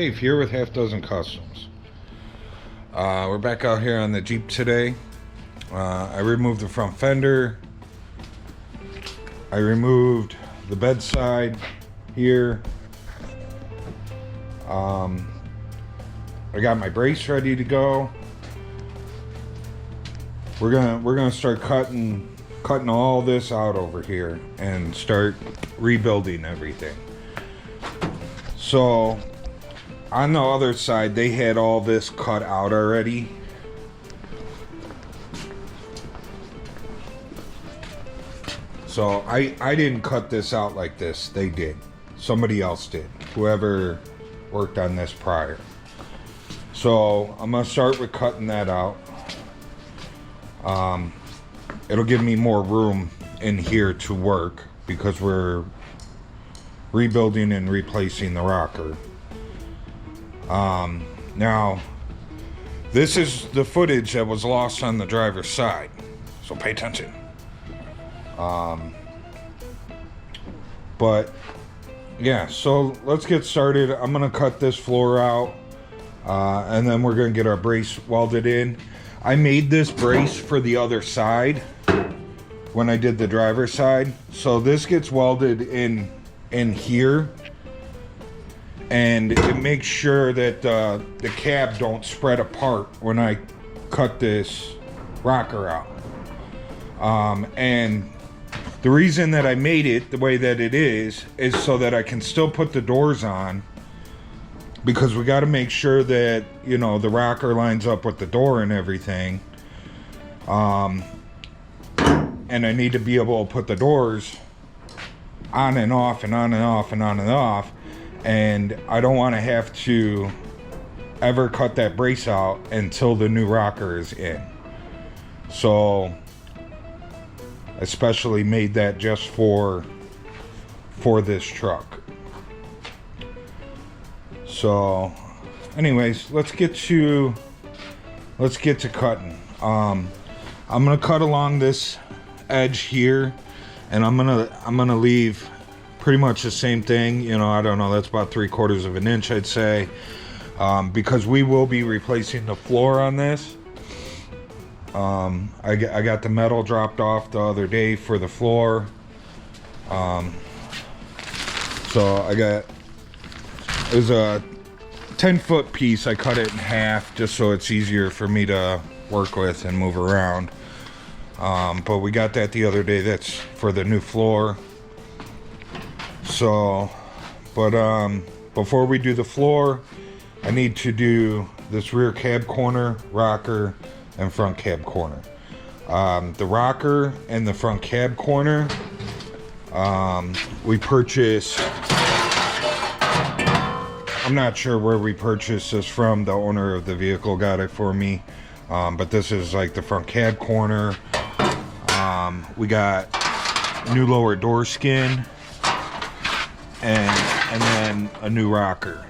Dave here with Half Dozen Customs. We're back out here on the Jeep today. I removed the front fender. I removed the bedside here. I got my brace ready to go. We're gonna start cutting all this out over here and start rebuilding everything. So on the other side, they had all this cut out already. So I didn't cut this out like this. They did. Somebody else did. Whoever worked on this prior. So I'm gonna start with cutting that out. It'll give me more room in here to work because we're rebuilding and replacing the rocker. Now this is the footage that was lost on the driver's side, so pay attention. But yeah, so let's get started. I'm gonna cut this floor out, and then we're gonna get our brace welded in. I made this brace for the other side when I did the driver's side, so this gets welded in here, and it makes sure that the cab don't spread apart when I cut this rocker out. And the reason that I made it the way that it is so that I can still put the doors on, because we got to make sure that, you know, the rocker lines up with the door and everything. And I need to be able to put the doors on and off and on and off and on and off. And I don't want to have to ever cut that brace out until the new rocker is in. So I specially made that just for this truck. So anyways, let's get to cutting. I'm gonna cut along this edge here, and I'm gonna leave pretty much the same thing. You know, I don't know, that's about 3/4 of an inch, I'd say, because we will be replacing the floor on this. I got the metal dropped off the other day for the floor. So it was a 10-foot piece. I cut it in half just so it's easier for me to work with and move around. But we got that the other day. That's for the new floor. So, but before we do the floor, I need to do this rear cab corner, rocker, and front cab corner. The rocker and the front cab corner, we purchased, I'm not sure where we purchased this from. The owner of the vehicle got it for me. But this is like the front cab corner. We got new lower door skin and then a new rocker.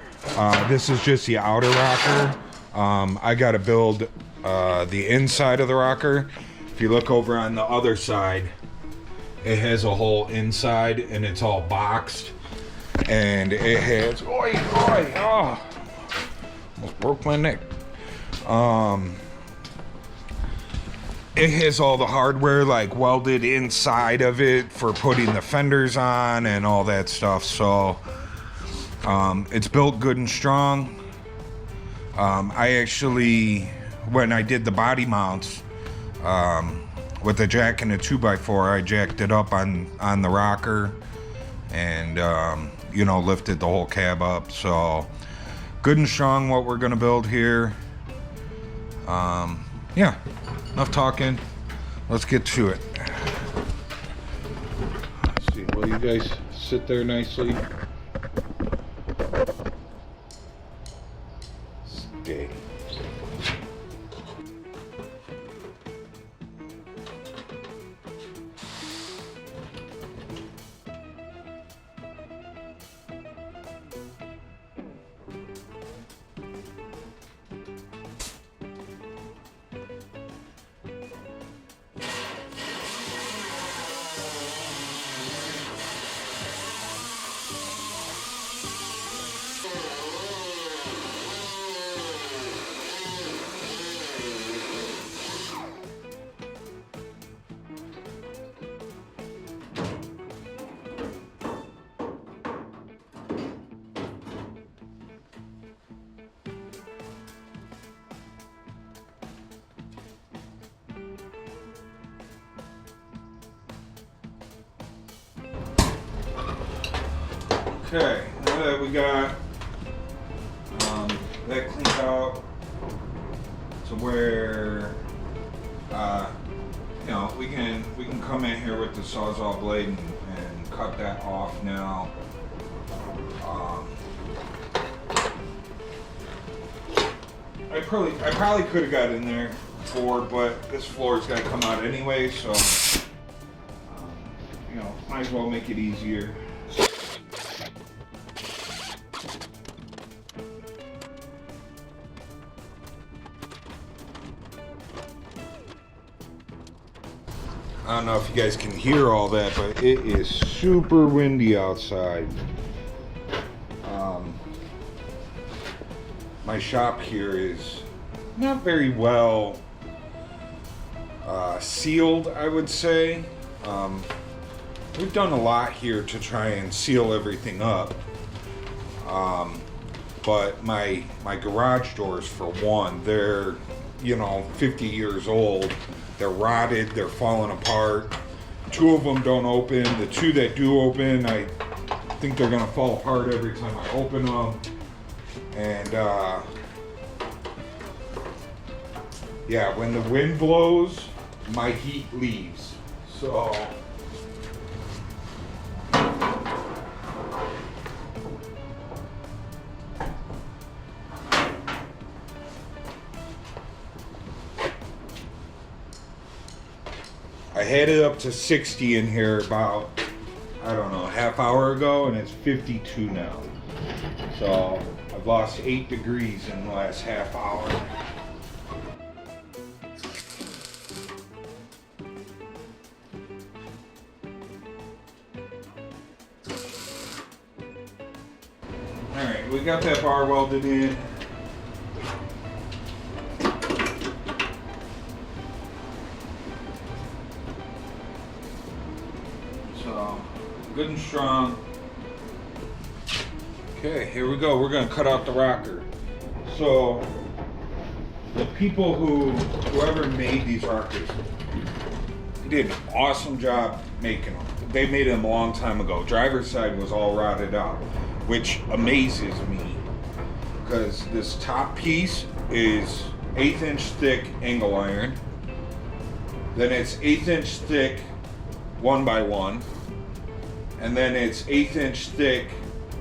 This is just the outer rocker. I got to build the inside of the rocker. If you look over on the other side, it has a whole inside and it's all boxed. And it has, oh, almost broke my neck. It has all the hardware like welded inside of it for putting the fenders on and all that stuff. So it's built good and strong. I actually, when I did the body mounts with the jack and a 2x4, I jacked it up on the rocker and you know, lifted the whole cab up. So good and strong what we're gonna build here. Yeah, enough talking, let's get to it. Let's see, will you guys sit there nicely? Stay. Okay, now that we got that cleaned out to where you know, we can come in here with the Sawzall blade and cut that off now. I probably could have got in there before, but this floor's got to come out anyway, so you know, might as well make it easier. I don't know if you guys can hear all that, but it is super windy outside. My shop here is not very well sealed, I would say. We've done a lot here to try and seal everything up. But my garage doors, for one, they're, you know, 50 years old. They're rotted, they're falling apart. 2 of them don't open. The 2 that do open, I think they're gonna fall apart every time I open them. And yeah, when the wind blows, my heat leaves. So I had it up to 60 in here about, I don't know, a half hour ago, and it's 52 now. So I've lost 8 degrees in the last half hour. Alright, we got that bar welded in. So, good and strong. Okay, here we go. We're gonna cut out the rocker. So, the people whoever made these rockers, they did an awesome job making them. They made them a long time ago. Driver's side was all rotted out, which amazes me, because this top piece is 1/8 inch thick angle iron. Then it's 1/8 inch thick 1x1, and then it's 1/8 inch thick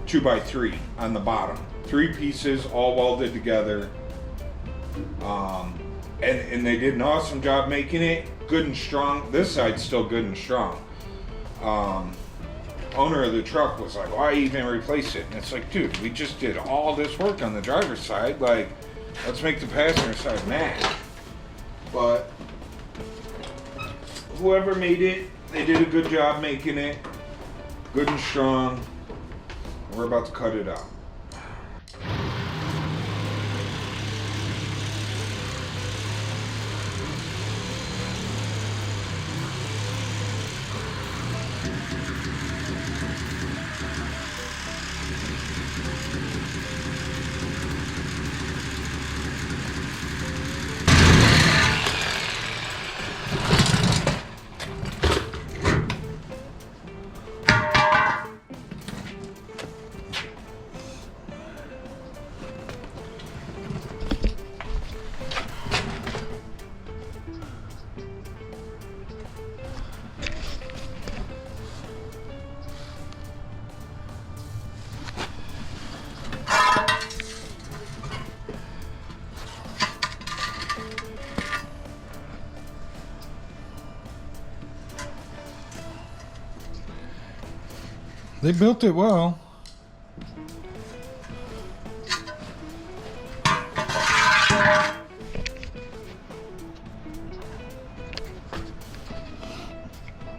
2x3 on the bottom. 3 pieces all welded together. And they did an awesome job making it good and strong. This side's still good and strong. Owner of the truck was like, why even replace it? And it's like, dude, we just did all this work on the driver's side. Like, let's make the passenger side match. But whoever made it, they did a good job making it good and strong. We're about to cut it out. They built it well.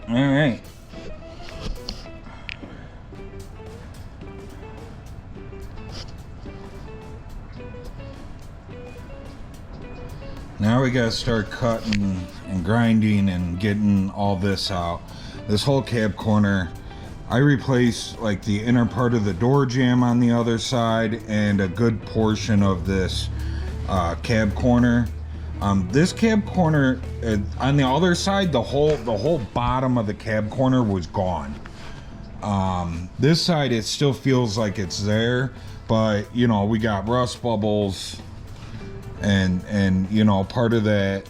All right. Now we gotta start cutting and grinding and getting all this out. This whole cab corner, I replaced like the inner part of the door jamb on the other side and a good portion of this cab corner. This cab corner on the other side, the whole bottom of the cab corner was gone. This side, it still feels like it's there, but you know, we got rust bubbles and you know, part of that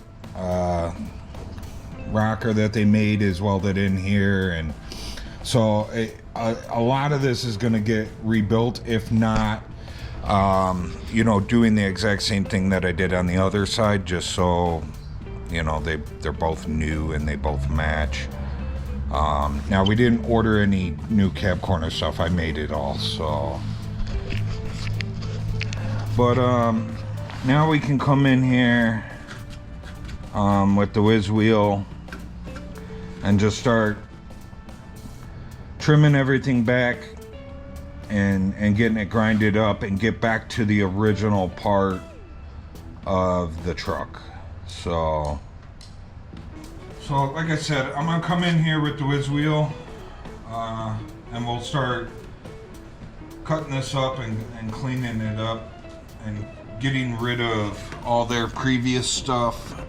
rocker that they made is welded in here, and so a lot of this is going to get rebuilt, if not you know, doing the exact same thing that I did on the other side, just so you know, they're both new and they both match. Now, we didn't order any new cab corner stuff. I made it all, so. But now we can come in here with the whiz wheel and just start trimming everything back and getting it grinded up and get back to the original part of the truck. So like I said, I'm gonna come in here with the whiz wheel and we'll start cutting this up and cleaning it up and getting rid of all their previous stuff.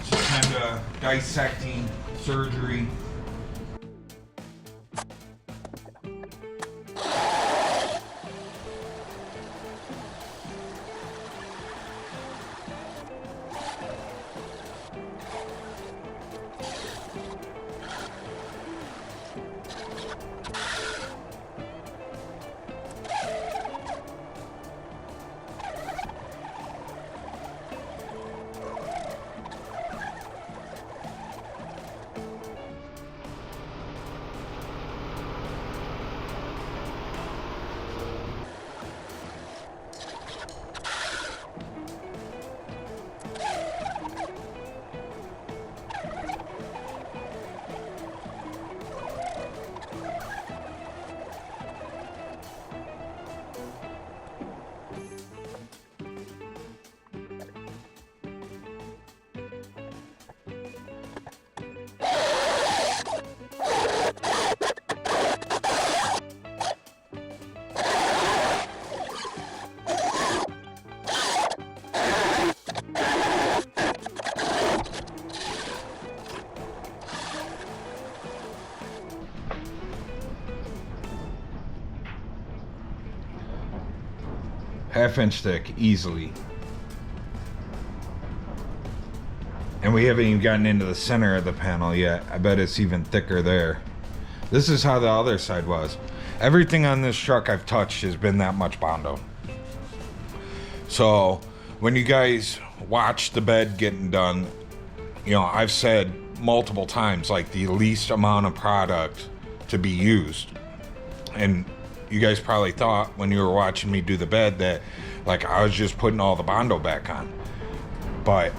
Just kind of dissecting surgery. Half-inch thick, easily. And we haven't even gotten into the center of the panel yet. I bet it's even thicker there. This is how the other side was. Everything on this truck I've touched has been that much Bondo. So when you guys watch the bed getting done, you know, I've said multiple times, like, the least amount of product to be used. And you guys probably thought when you were watching me do the bed that, like, I was just putting all the Bondo back on. But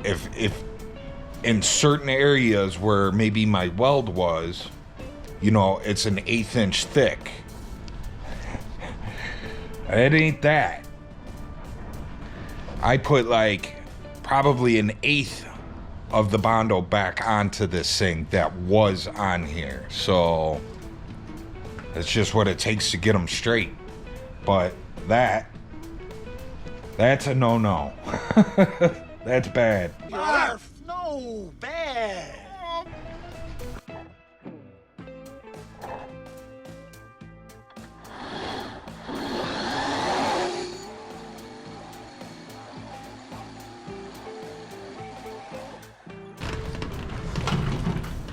if in certain areas where maybe my weld was, you know, it's an 1/8 inch thick, it ain't that. I put like probably 1/8 of the Bondo back onto this thing that was on here. So that's just what it takes to get them straight. But that's a no-no. That's bad. Arf, no, bad.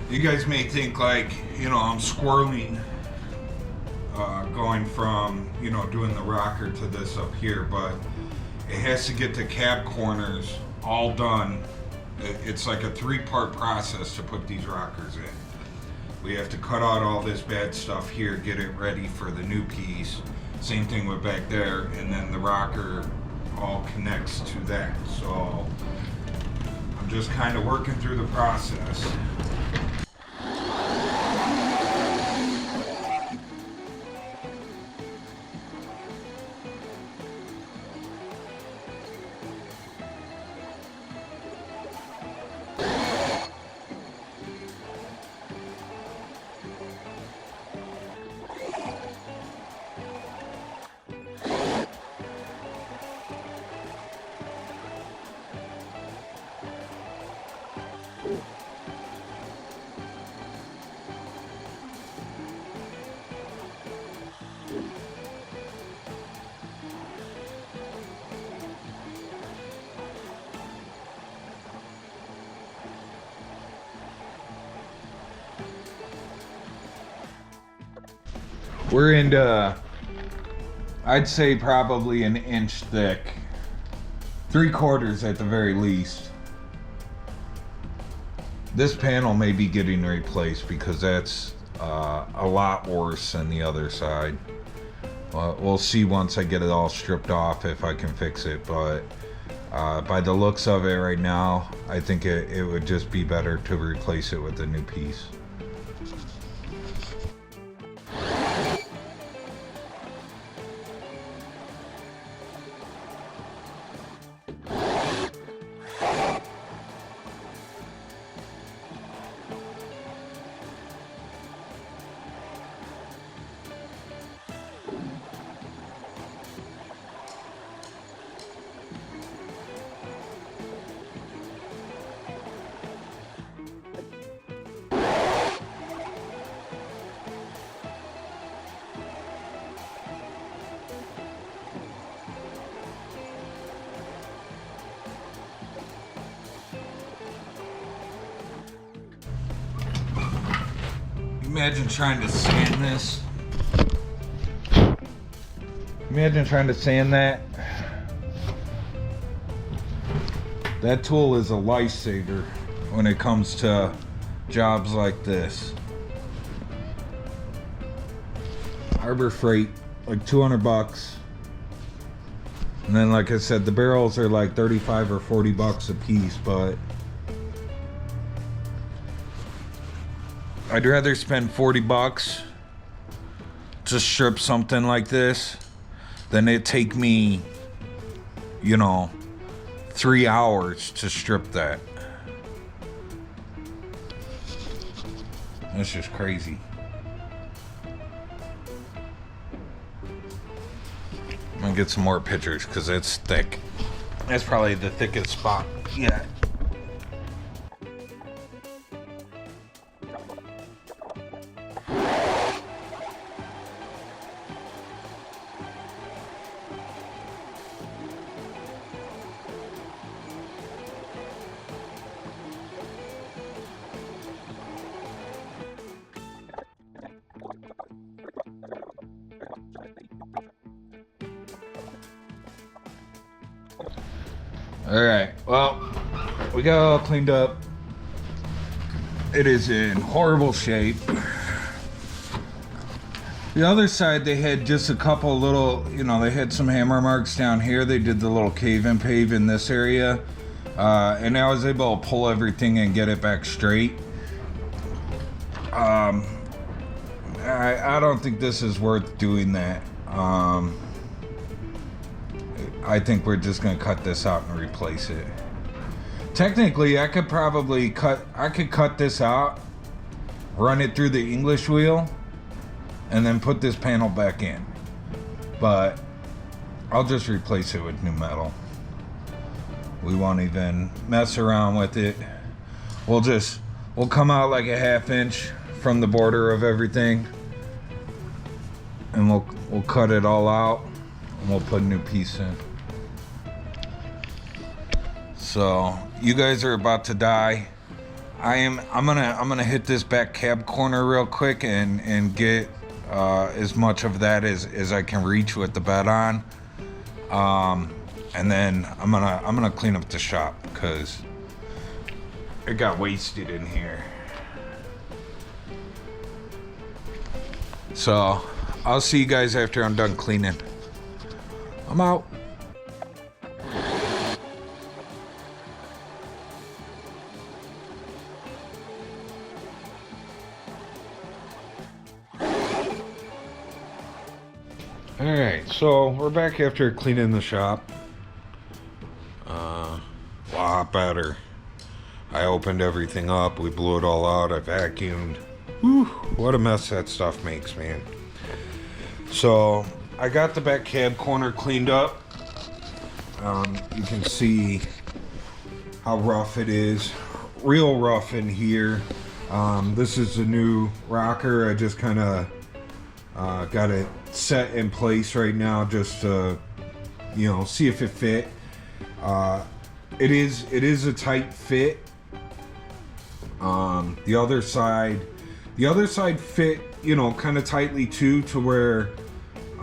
You guys may think, like, you know, I'm squirreling going from, you know, doing the rocker to this up here, but it has to get the cab corners all done. It's like a 3-part process to put these rockers in. We have to cut out all this bad stuff here, get it ready for the new piece. Same thing with back there, and then the rocker all connects to that. So I'm just kind of working through the process. We're into, I'd say probably an inch thick. 3/4 at the very least. This panel may be getting replaced because that's a lot worse than the other side. We'll see once I get it all stripped off if I can fix it, but by the looks of it right now, I think it would just be better to replace it with a new piece. Imagine trying to sand this. Imagine trying to sand that. That tool is a lifesaver when it comes to jobs like this. Harbor Freight, like 200 bucks. And then, like I said, the barrels are like 35 or 40 bucks a piece, but I'd rather spend 40 bucks to strip something like this than it take me, you know, 3 hours to strip that. That's just crazy. I'm gonna get some more pictures because it's thick. That's probably the thickest spot yet. Alright, well, we got it all cleaned up. It is in horrible shape. The other side, they had just a couple little, you know, they had some hammer marks down here. They did the little cave and pave in this area. And I was able to pull everything and get it back straight. I don't think this is worth doing that. I think we're just gonna cut this out and replace it. Technically, I could probably cut this out, run it through the English wheel, and then put this panel back in. But I'll just replace it with new metal. We won't even mess around with it. We'll come out like a 1/2 inch from the border of everything, and we'll cut it all out, and we'll put a new piece in. So you guys are about to die. I'm gonna hit this back cab corner real quick and get as much of that as I can reach with the bed on. And then I'm gonna clean up the shop because it got wasted in here. So I'll see you guys after I'm done cleaning. I'm out. Alright, so we're back after cleaning the shop. A lot better. I opened everything up, we blew it all out, I vacuumed. Whew, what a mess that stuff makes, man. So, I got the back cab corner cleaned up. You can see how rough it is. Real rough in here. This is a new rocker. I just kind of got it set in place right now just to, you know, see if it fit. It is a tight fit. The other side The other side fit, you know, kind of tightly too, to where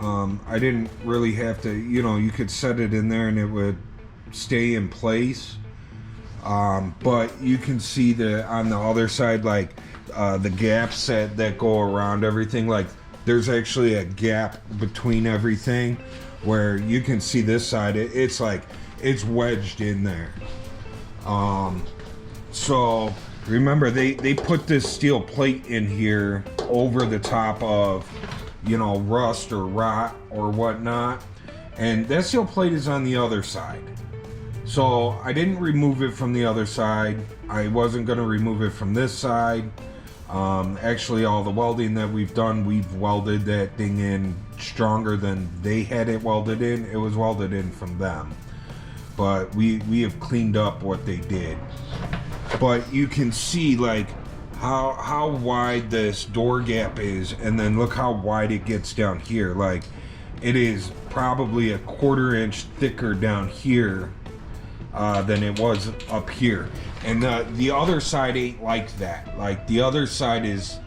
I didn't really have to, you know, you could set it in there and it would stay in place. But you can see that on the other side, like the gaps that go around everything, like there's actually a gap between everything where you can see this side, it's like it's wedged in there. So remember, they put this steel plate in here over the top of, you know, rust or rot or whatnot, and that steel plate is on the other side. So I didn't remove it from the other side. I wasn't going to remove it from this side. Actually, all the welding that we've done, we've welded that thing in stronger than they had it welded in. It was welded in from them, but we have cleaned up what they did. But you can see like how wide this door gap is, and then look how wide it gets down here. Like it is probably a 1/4 inch thicker down here than it was up here. And the other side ain't like that. Like the other side is,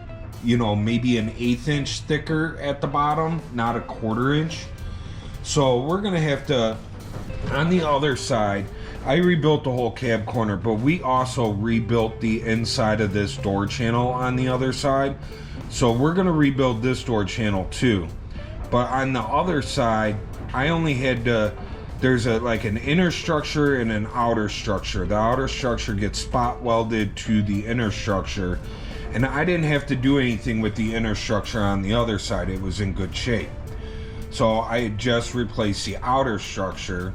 you know, maybe an 1/8 inch thicker at the bottom, not a 1/4 inch. So we're gonna have to, on the other side, I rebuilt the whole cab corner, but we also rebuilt the inside of this door channel on the other side. So we're gonna rebuild this door channel too. But on the other side, I only had to, there's like an inner structure and an outer structure. The outer structure gets spot welded to the inner structure, and I didn't have to do anything with the inner structure on the other side. It was in good shape. So I had just replaced the outer structure.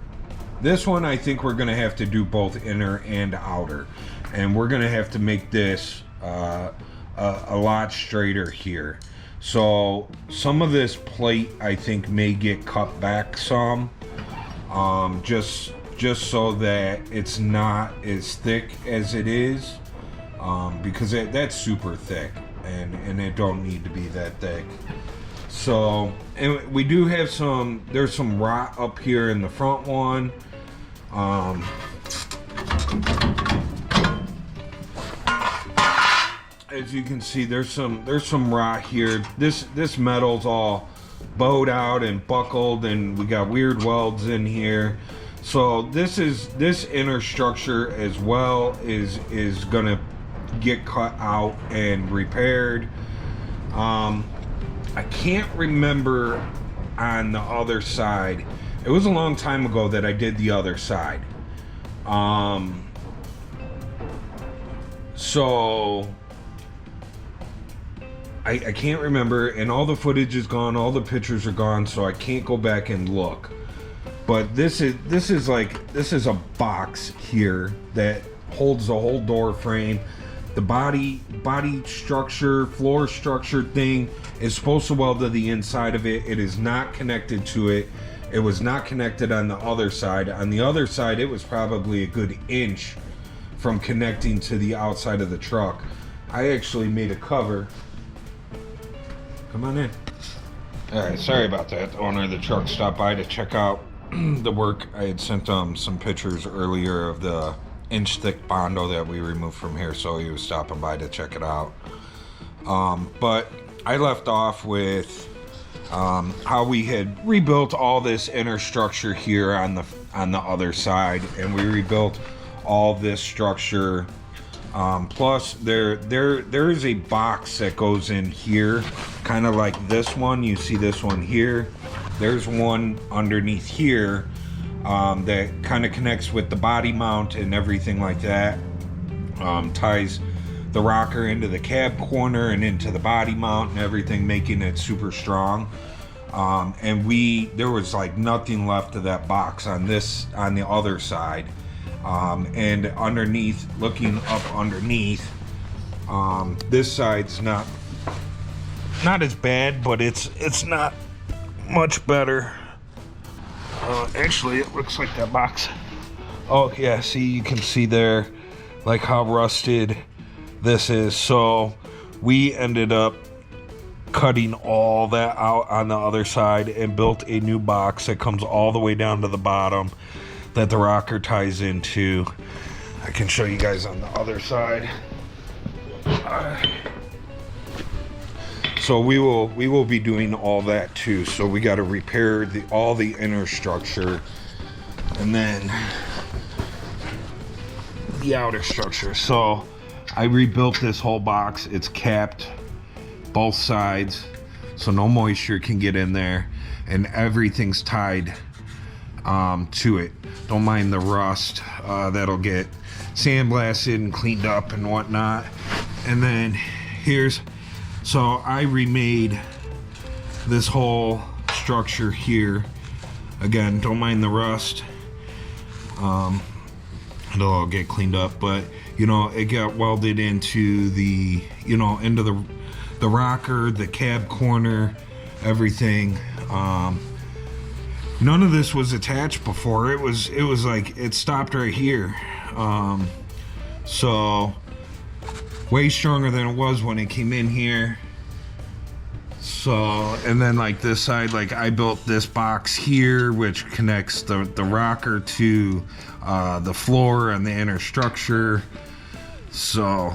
This one, I think we're gonna have to do both inner and outer, and we're gonna have to make this a lot straighter here. So some of this plate, I think, may get cut back some, just so that it's not as thick as it is, because that's super thick, and it don't need to be that thick. So, and we do have there's some rot up here in the front one. As you can see, there's some rot here. This metal's all bowed out and buckled, and we got weird welds in here. So this inner structure as well is gonna get cut out and repaired. I can't remember on the other side. It was a long time ago that I did the other side. So I can't remember, and all the footage is gone, all the pictures are gone, so I can't go back and look. But this is a box here that holds the whole door frame. The body structure, floor structure thing is supposed to weld to the inside of it. It is not connected to it. It was not connected on the other side. On the other side, it was probably a good inch from connecting to the outside of the truck. I actually made a cover. Come on in. All right, sorry about that. The owner of the truck stopped by to check out the work. I had sent some pictures earlier of the inch thick Bondo that we removed from here, so he was stopping by to check it out. But I left off with how we had rebuilt all this inner structure here on the other side, and we rebuilt all this structure. Plus there is a box that goes in here, kind of like this one. You see this one here. There's one underneath here that kind of connects with the body mount and everything like that. Ties the rocker into the cab corner and into the body mount and everything, making it super strong. And there was like nothing left of that box on the other side. And underneath, looking up underneath, this side's not as bad, but it's not much better. Actually, it looks like that box. Oh yeah, see, you can see there like how rusted this is. So we ended up cutting all that out on the other side and built a new box that comes all the way down to the bottom that the rocker ties into. I can show you guys on the other side. So we will be doing all that too. So we got to repair all the inner structure, and then the outer structure. So I rebuilt this whole box. It's capped both sides, so no moisture can get in there, and everything's tied to it. Don't mind the rust. That'll get sandblasted and cleaned up and whatnot. And then so I remade this whole structure here. Again, don't mind the rust. It'll all get cleaned up, but you know, it got welded into the, you know, into the rocker, the cab corner, everything. None of this was attached before. It was like, it stopped right here. So way stronger than it was when it came in here. So, and then like this side, like I built this box here, which connects the rocker to the floor and the inner structure. So,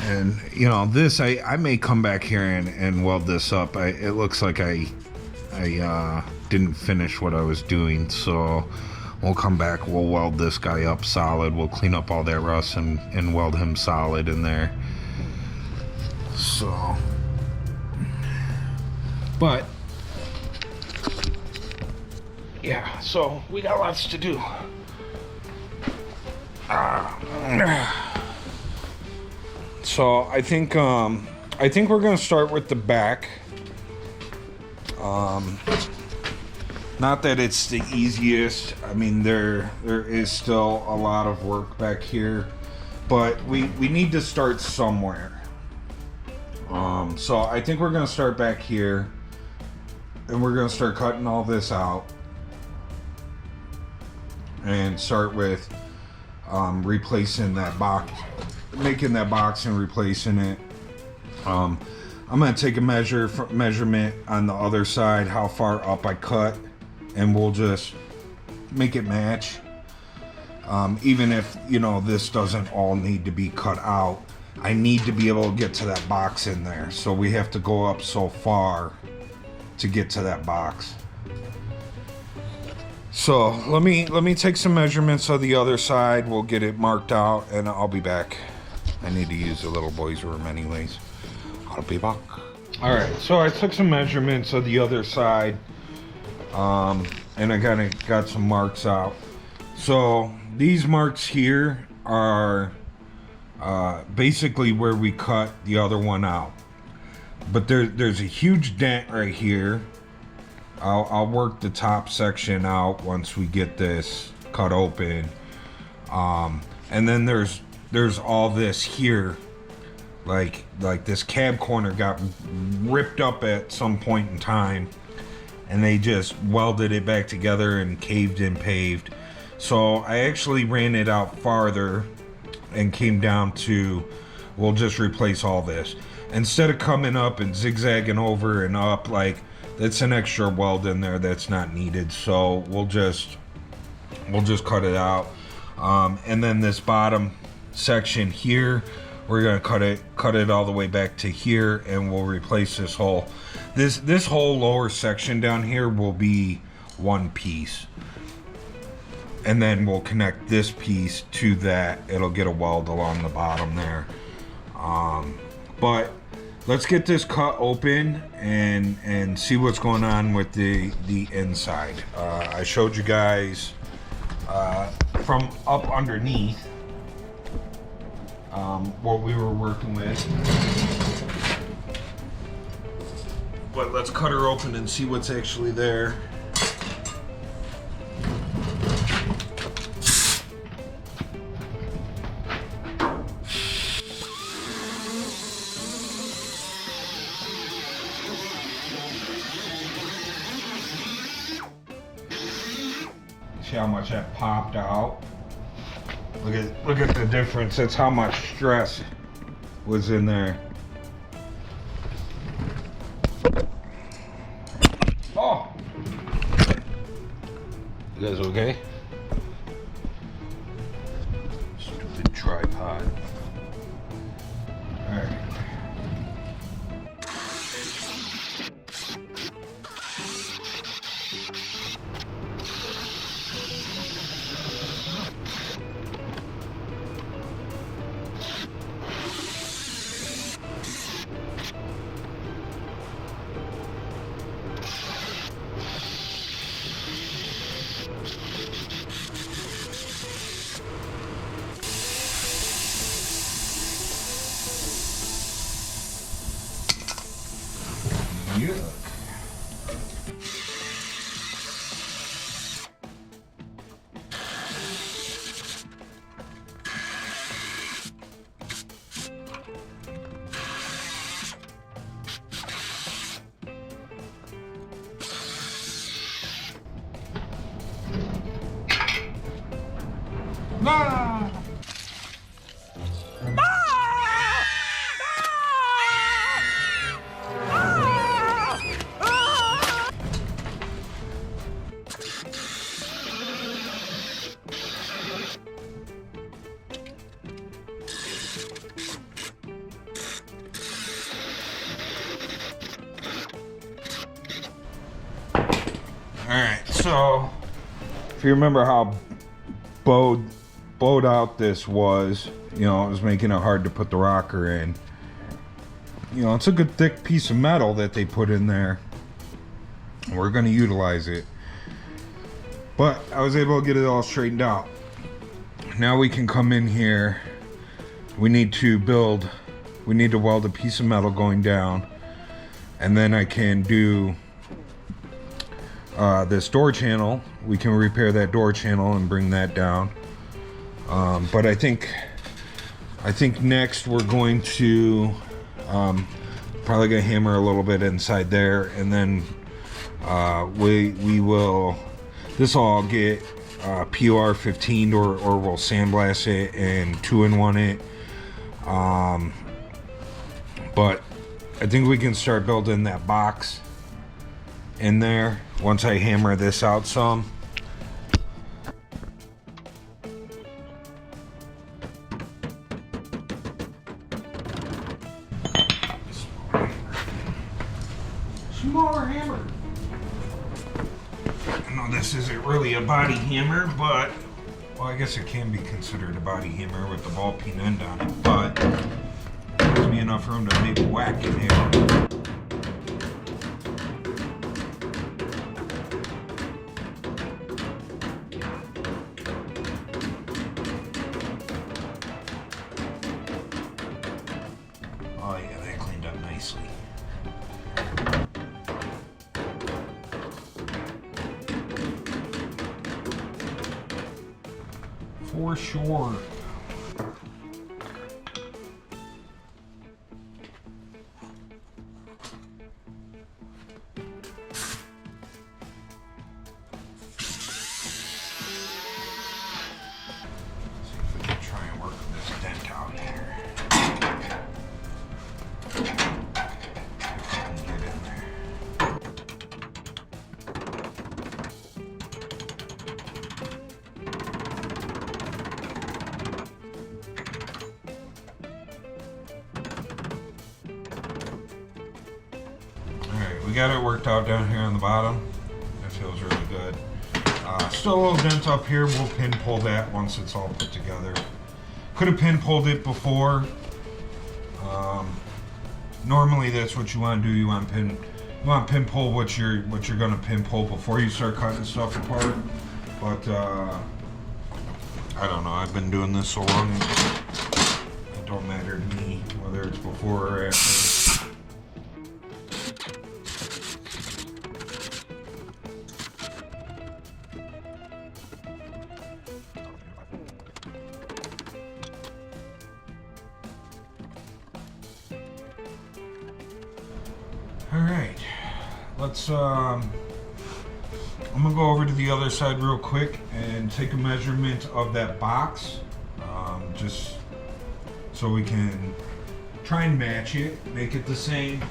and you know, this, I may come back here and weld this up. It looks like I didn't finish what I was doing, so we'll come back, we'll weld this guy up solid, we'll clean up all that rust and weld him solid in there. So, but yeah, so we got lots to do. So I think we're gonna start with the back. Not that it's the easiest. I mean, there is still a lot of work back here, but we need to start somewhere. So I think we're gonna start back here, and we're gonna start cutting all this out and start with replacing that box, making that box and replacing it. I'm gonna take a measurement on the other side, how far up I cut, and we'll just make it match. Even if, you know, this doesn't all need to be cut out, I need to be able to get to that box in there. So we have to go up so far to get to that box. So let me take some measurements of the other side. We'll get it marked out, and I'll be back. I need to use the little boy's room anyways. I'll be back. All right, so I took some measurements of the other side, and I got some marks out. So these marks here are basically where we cut the other one out. But there's a huge dent right here. I'll work the top section out once we get this cut open. And then there's all this here. Like this cab corner got ripped up at some point in time, and they just welded it back together and caved and paved. So I actually ran it out farther and came down to, we'll just replace all this. Instead of coming up and zigzagging over and up, like, that's an extra weld in there that's not needed. So we'll just cut it out. And then this bottom section here, we're gonna cut it all the way back to here, and we'll replace this whole lower section down here will be one piece, and then we'll connect this piece to that. It'll get a weld along the bottom there. But let's get this cut open and see what's going on with the inside. I showed you guys from up underneath what we were working with, but let's cut her open and see what's actually there. See how much that popped out? Look at the difference. That's how much stress was in there. Oh! You guys okay? Stupid tripod. Alright. yuck. Ah! Alright, so if you remember how bowed out this was, you know, it was making it hard to put the rocker in. You know, it's a good thick piece of metal that they put in there. We're going to utilize it. But I was able to get it all straightened out. Now we can come in here. We need to weld a piece of metal going down. And then I can do this door channel. We can repair that door channel and bring that down. But I think next we're going to probably gonna hammer a little bit inside there, and then we will. This will all get PUR 15'd or we'll sandblast it and 2-in-1 it. But I think we can start building that box in there once I hammer this out some. Smaller hammer. I know this isn't really a body hammer, but well, I guess it can be considered a body hammer with the ball peen end on it, but it gives me enough room to maybe whack in here. Oh yeah, that cleaned up nicely. For sure. We got it worked out down here on the bottom. That feels really good. Still a little dent up here. We'll pin pull that once it's all put together. Could have pin pulled it before. Normally that's what you want to do. You want pin pull what you're gonna pin pull before you start cutting stuff apart. But I don't know. I've been doing this so long. It don't matter to me whether it's before or after. Alright, let's, I'm gonna go over to the other side real quick and take a measurement of that box, just so we can try and match it, make it the same.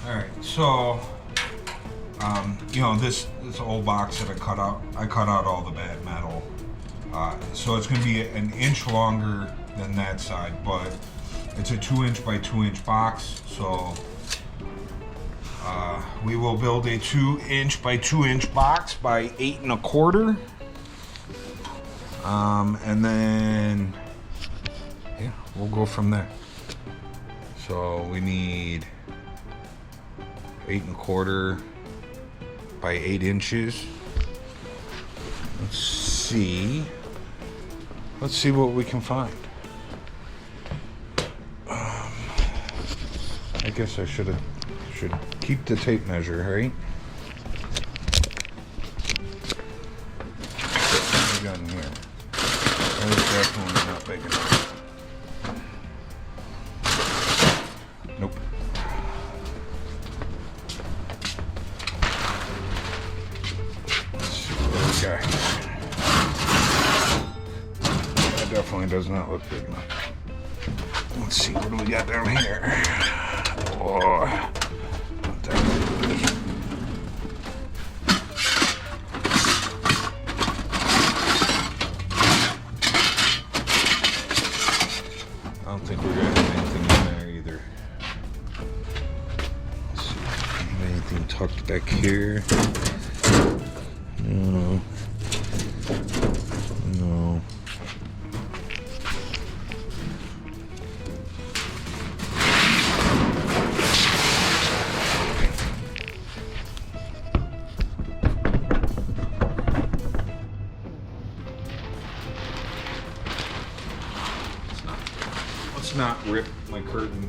Alright, so, you know, this old box that I cut out all the bad metal. So it's going to be an inch longer than that side, but it's a 2-inch by 2-inch box. So we will build a 2-inch by 2-inch box by 8 1/4. And then, yeah, we'll go from there. So we need 8 1/4 by 8 inches. Let's see what we can find. I guess I should keep the tape measure, right? What we got in here? That is definitely not big enough. Nope. Let's see what we got here. That definitely does not look big enough. Let's see, what do we got down here? Oh, not that good. I don't think we're gonna have anything in there either. Let's see, anything tucked back here? No. No. Not rip my curtain.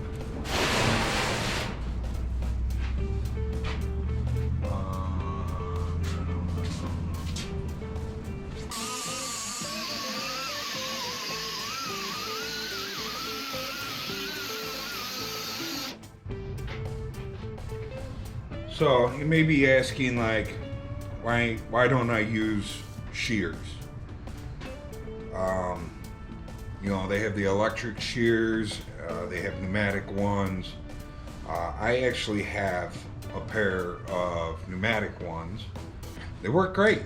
So you may be asking, like, why don't I use shears? You know, they have the electric shears, they have pneumatic ones. I actually have a pair of pneumatic ones. They work great,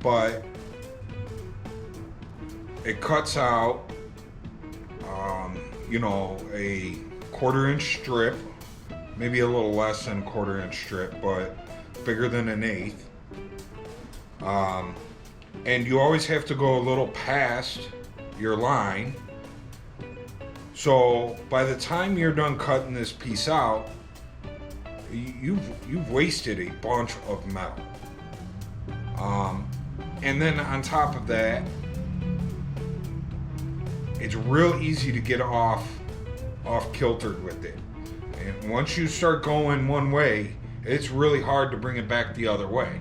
but it cuts out, you know, a 1/4 inch strip, maybe a little less than 1/4 inch strip, but bigger than an 1/8. And you always have to go a little past your line. So by the time you're done cutting this piece out, you've wasted a bunch of metal. And then on top of that, it's real easy to get off kiltered with it. And once you start going one way, it's really hard to bring it back the other way.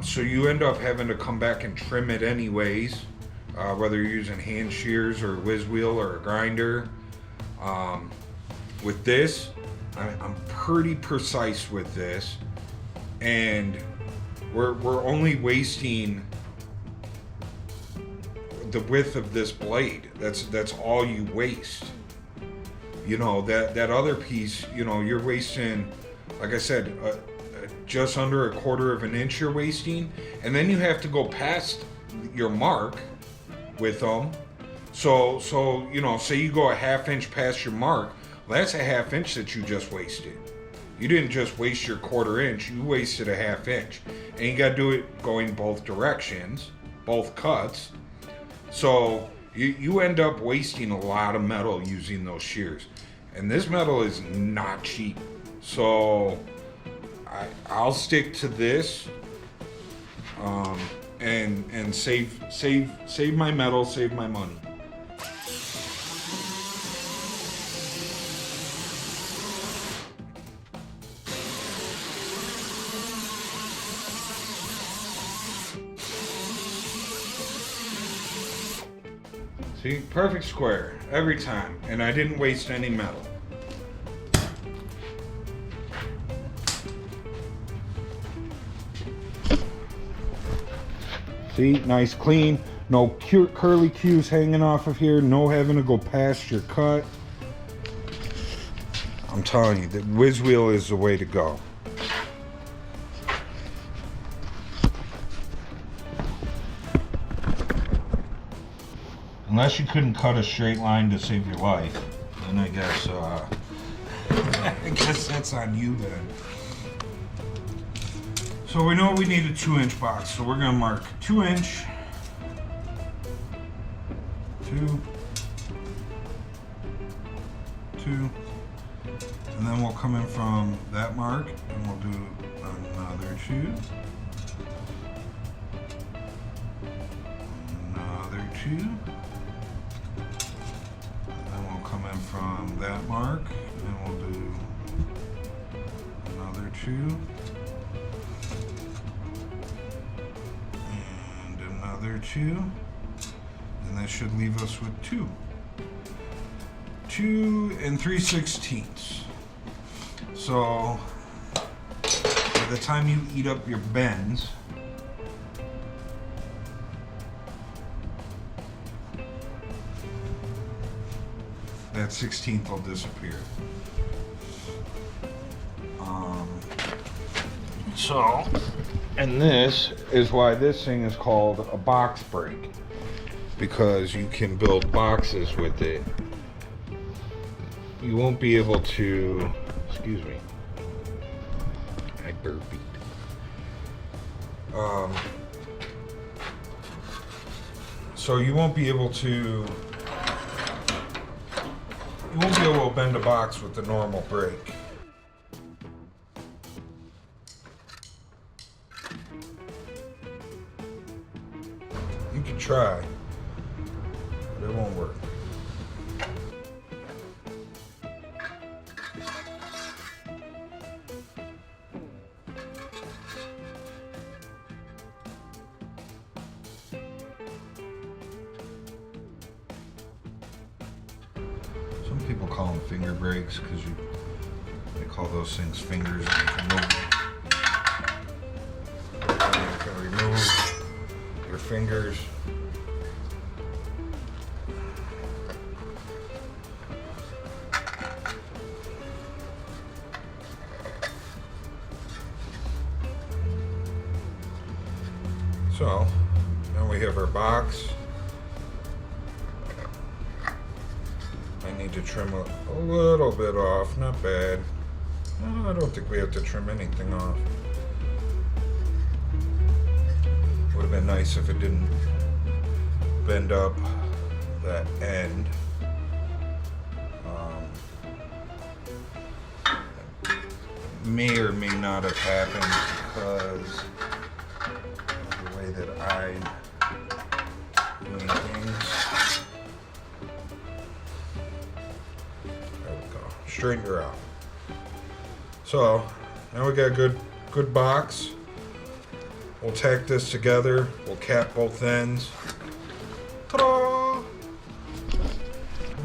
So you end up having to come back and trim it anyways, whether you're using hand shears or a whiz wheel or a grinder. With this, I'm pretty precise with this, and we're only wasting the width of this blade. That's all you waste. You know, that other piece, you know, you're wasting, like I said, just under 1/4 of an inch you're wasting, and then you have to go past your mark with them. So you know, say you go a 1/2 inch past your mark, well, that's a 1/2 inch that you just wasted. You didn't just waste your 1/4 inch, you wasted a 1/2 inch. And you gotta do it going both directions, both cuts. So you end up wasting a lot of metal using those shears. And this metal is not cheap. So I'll stick to this, and save my metal, save my money. See, perfect square every time, and I didn't waste any metal. See, nice clean, no curly cues hanging off of here, no having to go past your cut. I'm telling you, the whiz wheel is the way to go. Unless you couldn't cut a straight line to save your life, then I guess I guess that's on you then. So we know we need a 2-inch box, so we're gonna mark 2 inch 2, 2, and then we'll come in from that mark and we'll do another 2, another 2, and then we'll come in from that mark and we'll do another 2 and another 2, and that should leave us with 2 and 3/16. So by the time you eat up your bends, that 16th will disappear. And this is why this thing is called a box break, because you can build boxes with it. You won't be able to, excuse me, I burped. So you won't be able to bend a box with the normal break. You can try, but it won't work. Some people call them finger brakes because they call those things fingers. You can remove your fingers. So now we have our box. I need to trim a little bit off, not bad. No, I don't think we have to trim anything off. Would have been nice if it didn't bend up that end. May or may not have happened because of the way that I doing things. There we go. Straighten her out. So now we got a good box. We'll tack this together. We'll cap both ends. Ta-da!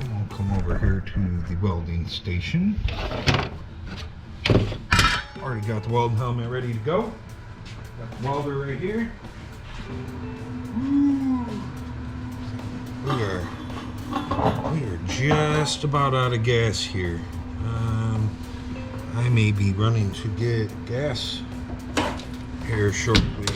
We'll come over here to the welding station. Already got the welding helmet ready to go. Got the welder right here. We are just about out of gas here. I may be running to get gas here shortly.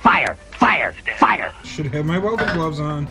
Fire! Fire! Fire! Should have my welding gloves on.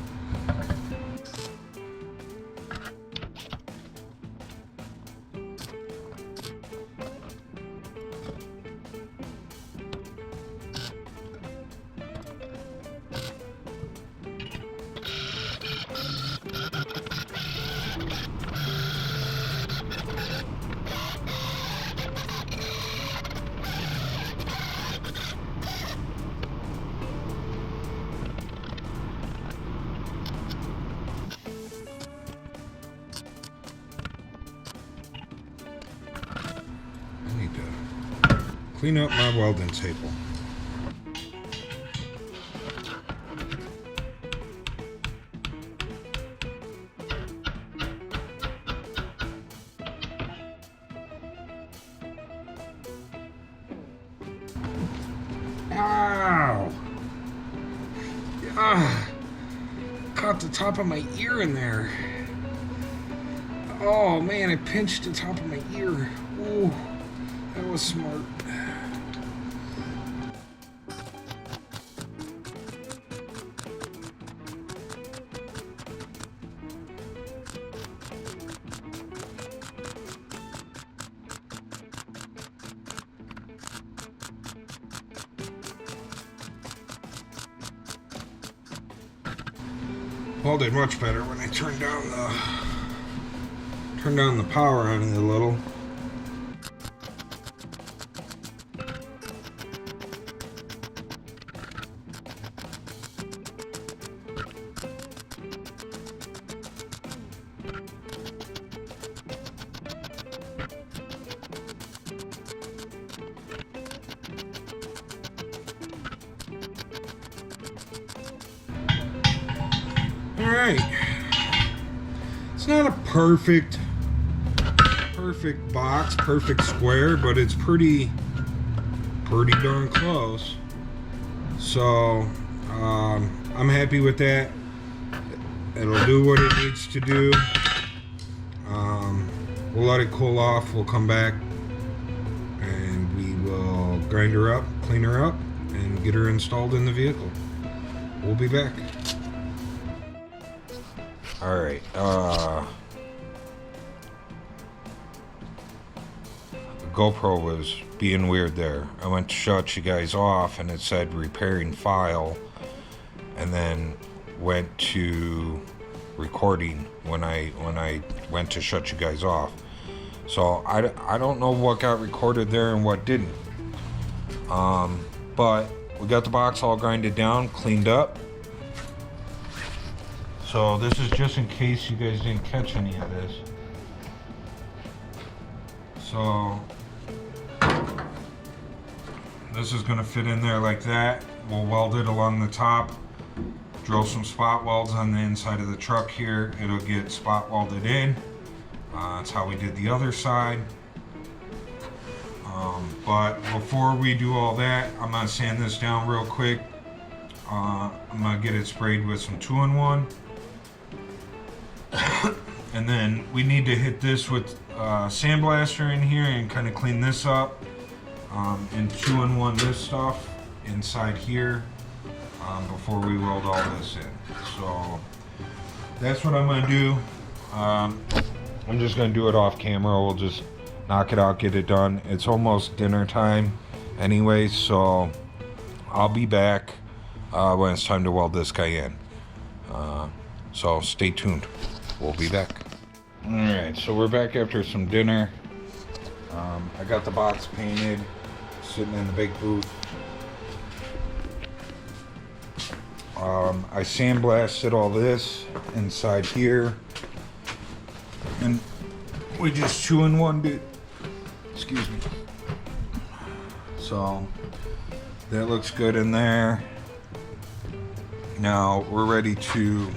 Clean up my welding table. Caught the top of my ear in there. Oh man, I pinched the top of my ear. Ooh, that was smart. Welded much better when I turned down the power on it a little. Alright, it's not a perfect box, perfect square, but it's pretty darn close. So I'm happy with that. It'll do what it needs to do. We'll let it cool off, we'll come back and we will grind her up, clean her up, and get her installed in the vehicle. We'll be back. Alright, GoPro was being weird there. I went to shut you guys off and it said repairing file, and then went to recording when I went to shut you guys off. So I don't know what got recorded there and what didn't. But we got the box all grinded down, cleaned up. So this is just in case you guys didn't catch any of this. So this is going to fit in there like that. We'll weld it along the top, drill some spot welds on the inside of the truck here. It'll get spot welded in. That's how we did the other side. But before we do all that, I'm going to sand this down real quick. I'm going to get it sprayed with some 2-in-1. And then we need to hit this with sandblaster in here and kind of clean this up, and 2-in-1 this stuff inside here before we weld all this in. So that's what I'm going to do. I'm just going to do it off camera. We'll just knock it out, get it done. It's almost dinner time anyway, so I'll be back when it's time to weld this guy in. So stay tuned. We'll be back. Alright, so we're back after some dinner. I got the box painted, sitting in the big booth. I sandblasted all this inside here. And we just 2-in-1 it. Excuse me. So that looks good in there. Now we're ready to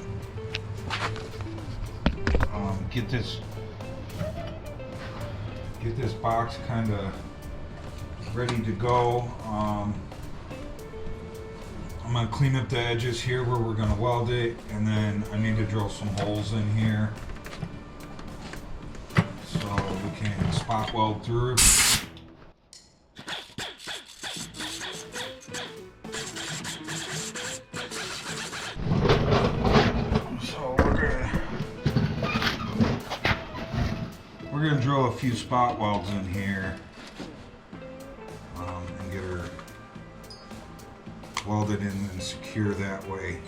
get this box kind of ready to go. I'm gonna clean up the edges here where we're gonna weld it, and then I need to drill some holes in here so we can spot weld through it. We're going to drill a few spot welds in here and get her welded in and secure that way.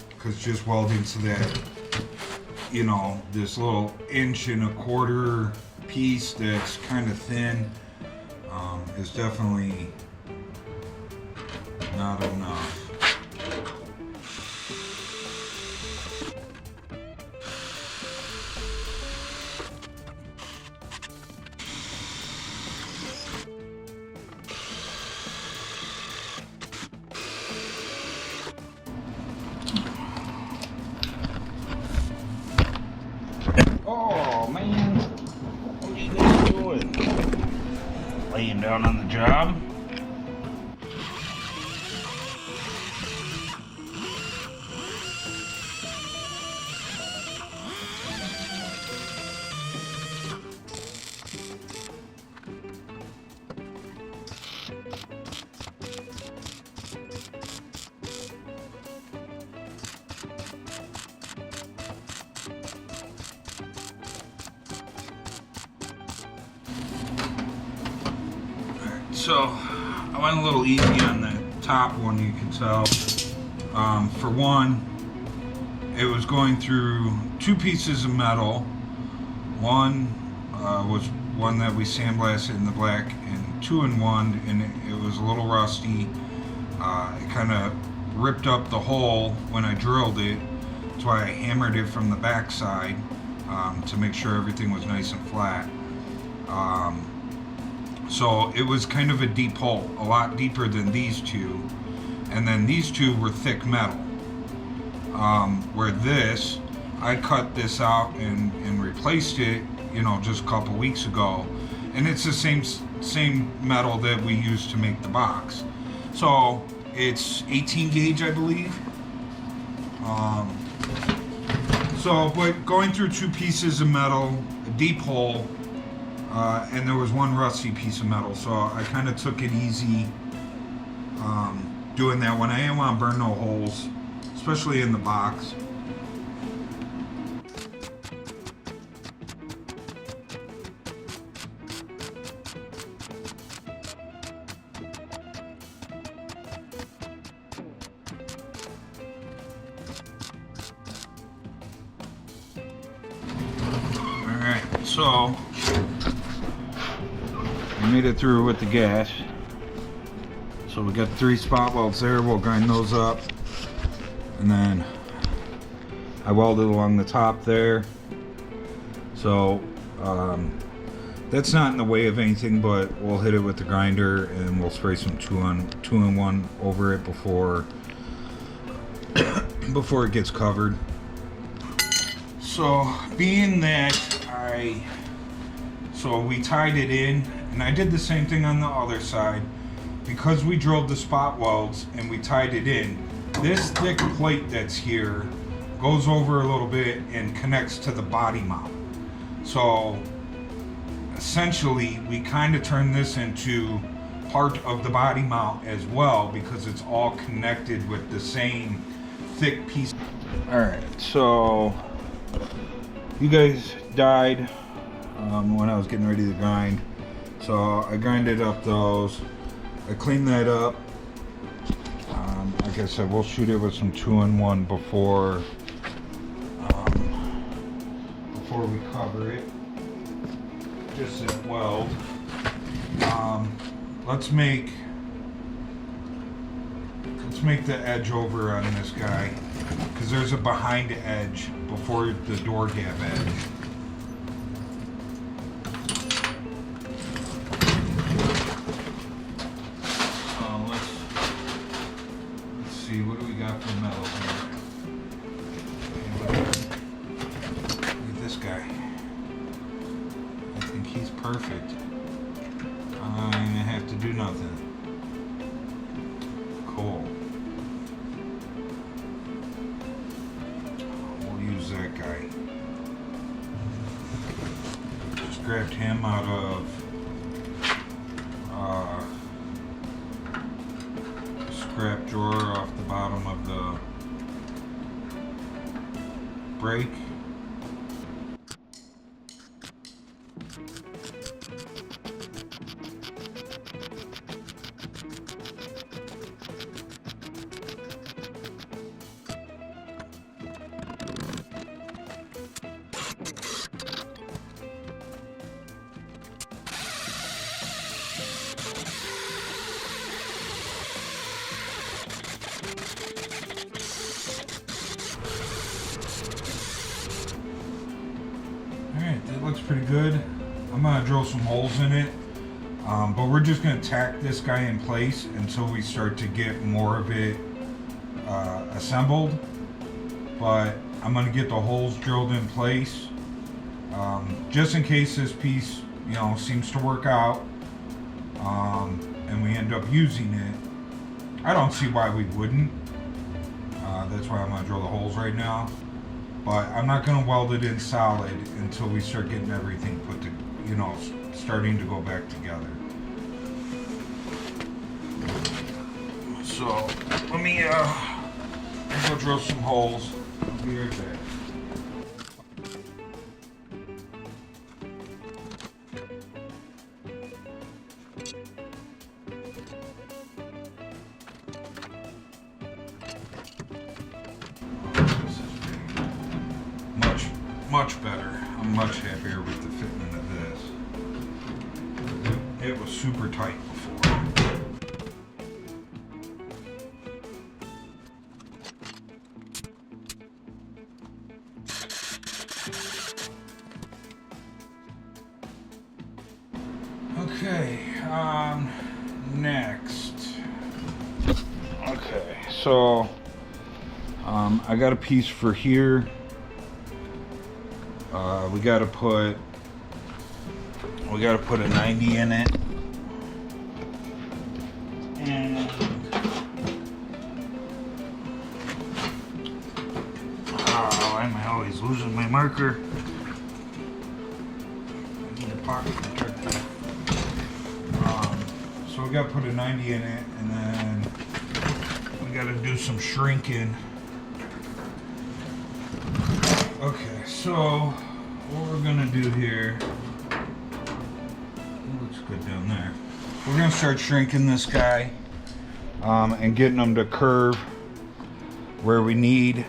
Because just welding to that, you know, this little 1.25 inch piece that's kind of thin is definitely not enough. Oh man, what are you guys doing? Laying down on the job? so I went a little easy on the top one, you can tell. For one, it was going through 2 pieces of metal. One was one that we sandblasted in the black, and 2 in 1, and it was a little rusty. It kind of ripped up the hole when I drilled it. That's why I hammered it from the back side to make sure everything was nice and flat. So it was kind of a deep hole, a lot deeper than these 2. And then these 2 were thick metal. Where this, I cut this out and replaced it, you know, just a couple weeks ago. And it's the same metal that we used to make the box. So it's 18 gauge, I believe. But going through 2 pieces of metal, a deep hole, and there was 1 rusty piece of metal, so I kind of took it easy doing that one. I didn't want to burn no holes, especially in the box. Alright, so we made it through with the gas. So we got 3 spot welds there. We'll grind those up, and then I welded along the top there. So that's not in the way of anything, but we'll hit it with the grinder and we'll spray some 2-in-1 over it before it gets covered. So being that we tied it in, and I did the same thing on the other side. Because we drilled the spot welds and we tied it in, this thick plate that's here goes over a little bit and connects to the body mount. So essentially we kind of turn this into part of the body mount as well, because it's all connected with the same thick piece. Alright, so you guys died when I was getting ready to grind. So I grinded up those. I cleaned that up. Like I said, we'll shoot it with some 2-in-1 before we cover it. Just at weld. Let's make the edge over on this guy, because there's a behind edge before the door gap edge. What do we got for metal here? Look at this guy. I think he's perfect. I don't even have to do nothing. Cool. We'll use that guy. Just grabbed him out of scrap drawer off the bottom of the brake. Looks pretty good. I'm gonna drill some holes in it, but we're just gonna tack this guy in place until we start to get more of it assembled. But I'm gonna get the holes drilled in place, just in case this piece, you know, seems to work out, and we end up using it. I don't see why we wouldn't. That's why I'm gonna drill the holes right now. But I'm not going to weld it in solid until we start getting everything put to, you know, starting to go back together. So let me go drill some holes. I'll be right back. Much better. I'm much happier with the fitment of this. It was super tight before. Okay, next. Okay, so I got a piece for here. We gotta put a 90 in it. And why am I always losing my marker? I need a pocket protector. So we gotta put a 90 in it, and then we gotta do some shrinking. Okay, so what we're gonna do here, it looks good down there. We're gonna start shrinking this guy and getting him to curve where we need.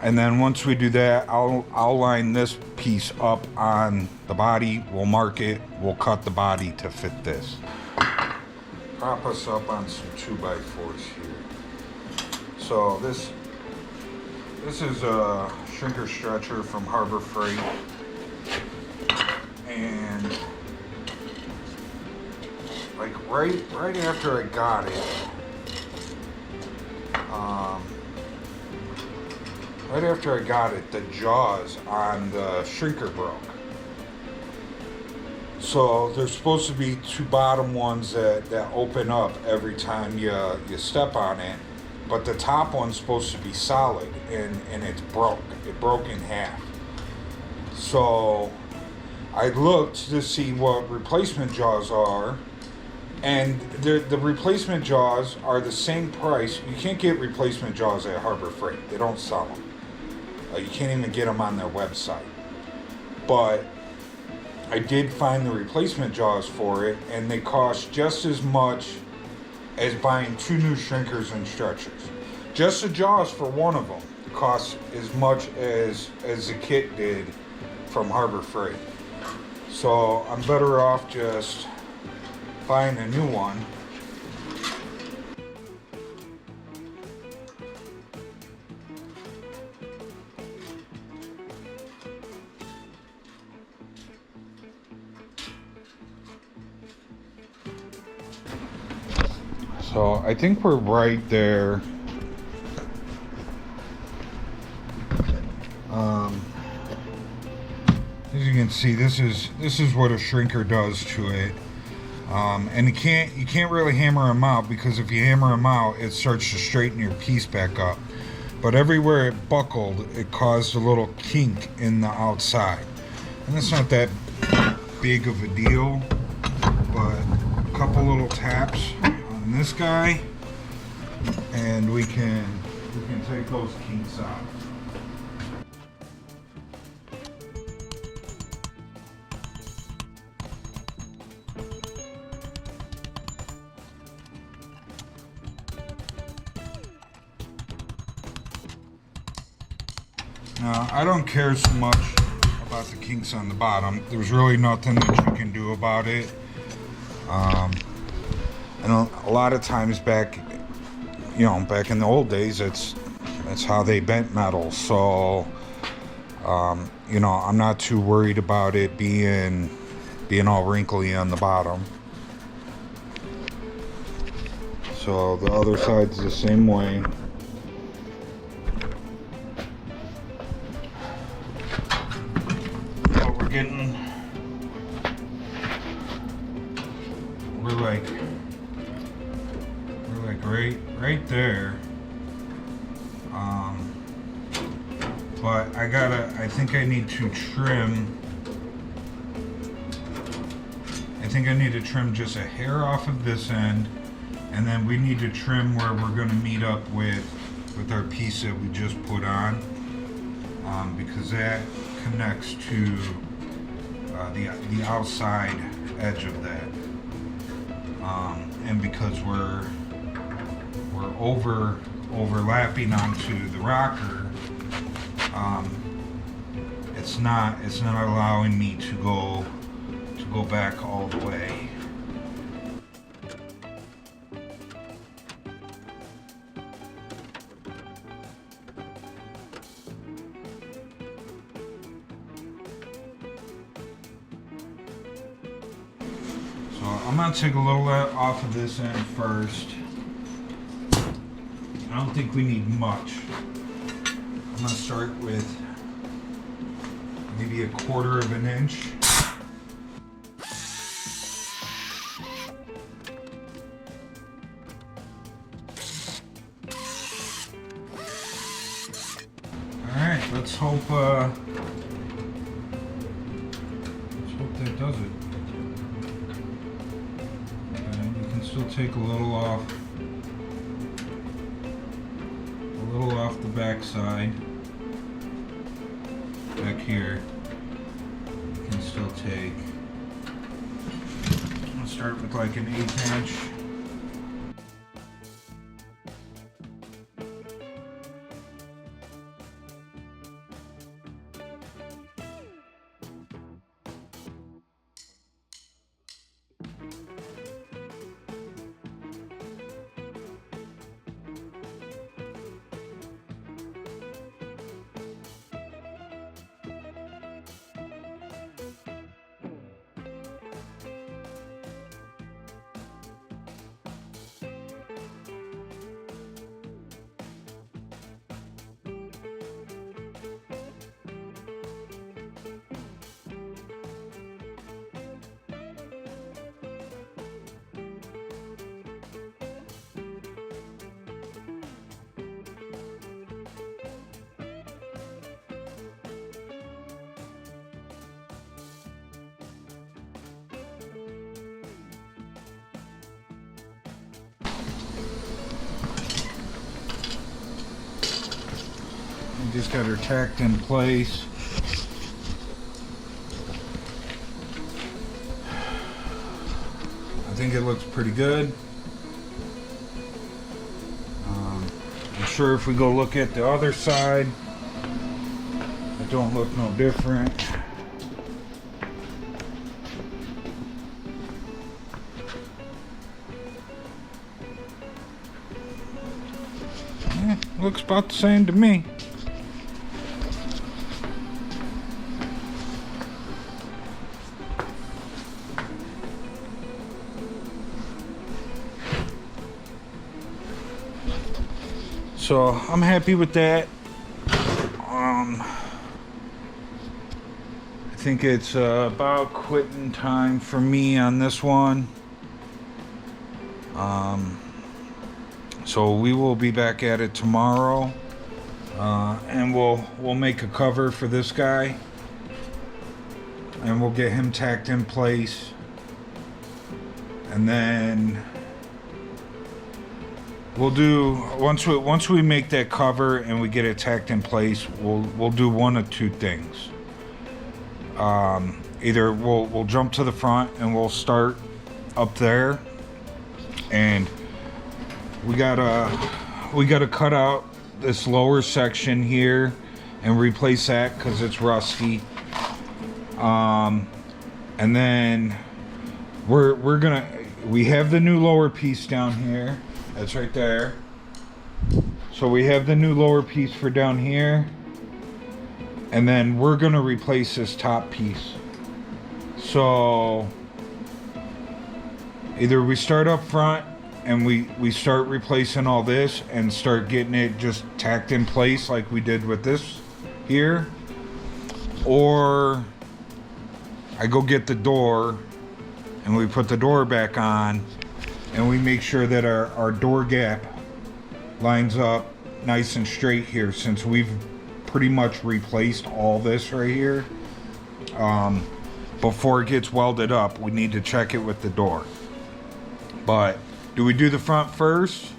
And then once we do that, I'll line this piece up on the body. We'll mark it. We'll cut the body to fit this. Prop us up on some 2x4s here. So this is a shrinker stretcher from Harbor Freight, and like right after I got it, the jaws on the shrinker broke. So there's supposed to be two bottom ones that open up every time you step on it, but the top one's supposed to be solid, and it's broke. It broke in half. So I looked to see what replacement jaws are, and the replacement jaws are the same price. You can't get replacement jaws at Harbor Freight. They don't sell them. You can't even get them on their website. But I did find the replacement jaws for it, and they cost just as much as buying two new shrinkers and stretchers. Just the jaws for one of them costs as much as the kit did from Harbor Freight. So I'm better off just buying a new one. So I think we're right there. As you can see, this is what a shrinker does to it, and you can't really hammer them out, because if you hammer them out, it starts to straighten your piece back up. But everywhere it buckled, it caused a little kink in the outside, and it's not that big of a deal, but a couple little taps on this guy, and we can take those kinks out. Now, I don't care so much about the kinks on the bottom. There's really nothing that you can do about it. And a lot of times back in the old days, that's how they bent metal. So, I'm not too worried about it being all wrinkly on the bottom. So the other side's the same way. We're like right there. But I think I need to trim. I think I need to trim just a hair off of this end, and then we need to trim where we're going to meet up with our piece that we just put on, because that connects to the outside edge of that, and because we're overlapping onto the rocker, it's it's not allowing me to go back all the way. So I'm gonna take a little off of this end first. I don't think we need much. I'm gonna start with maybe 1/4 of an inch. Alright, let's hope that does it. And you can still take a little off the back side. Back here. You can still take. I'll start with like an 1/8 inch. Just got her tacked in place. I think it looks pretty good. I'm sure if we go look at the other side, it don't look no different. Looks about the same to me. So I'm happy with that. I think it's about quitting time for me on this one. So we will be back at it tomorrow, and we'll make a cover for this guy, and we'll get him tacked in place, and then we'll do once we make that cover and we get it tacked in place, we'll do one of two things. Either we'll jump to the front and we'll start up there, and we gotta cut out this lower section here and replace that because it's rusty. And then we have the new lower piece down here. That's right there. So we have the new lower piece for down here, and then we're gonna replace this top piece. So either we start up front and we start replacing all this and start getting it just tacked in place like we did with this here, or I go get the door and we put the door back on and we make sure that our door gap lines up nice and straight here, since we've pretty much replaced all this right here. Before it gets welded up, we need to check it with the door. But do we do the front first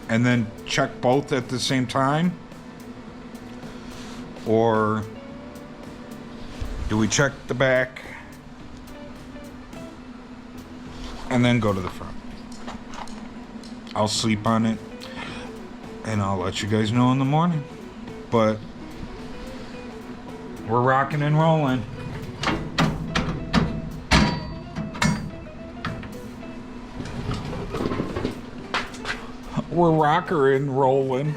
and then check both at the same time? Or do we check the back and then go to the front? I'll sleep on it and I'll let you guys know in the morning. But We're rocking and rolling. We're rocker and rolling.